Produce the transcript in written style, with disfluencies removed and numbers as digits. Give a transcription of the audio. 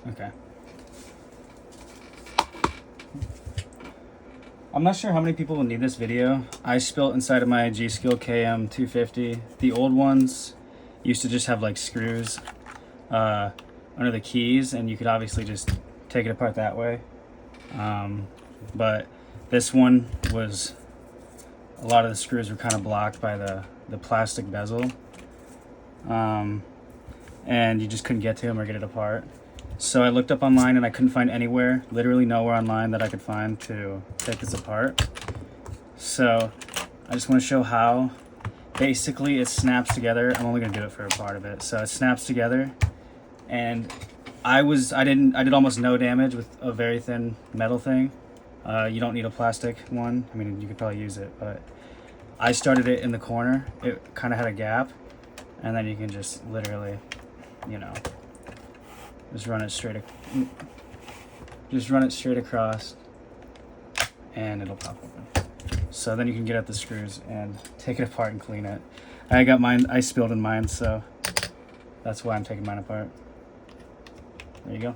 Okay. I'm not sure how many people will need this video. I spilt inside of my Gskill KM250. The old ones used to just have like screws under the keys, and you could obviously just take it apart that way. But this one was, a lot of the screws were kind of blocked by the plastic bezel. And you just couldn't get to them or get it apart. So I looked up online and I couldn't find anywhere, literally nowhere online that I could find to take this apart. So I just want to show how. Basically it snaps together. I'm only gonna do it for a part of it. So it snaps together, and I did almost no damage with a very thin metal thing. You don't need a plastic one. I mean, you could probably use it, but I started it in the corner. It kind of had a gap, and then you can just literally, you know, just run it straight across, and it'll pop open. So then you can get at the screws and take it apart and clean it. I got mine, I spilled in mine, so that's why I'm taking mine apart. There you go.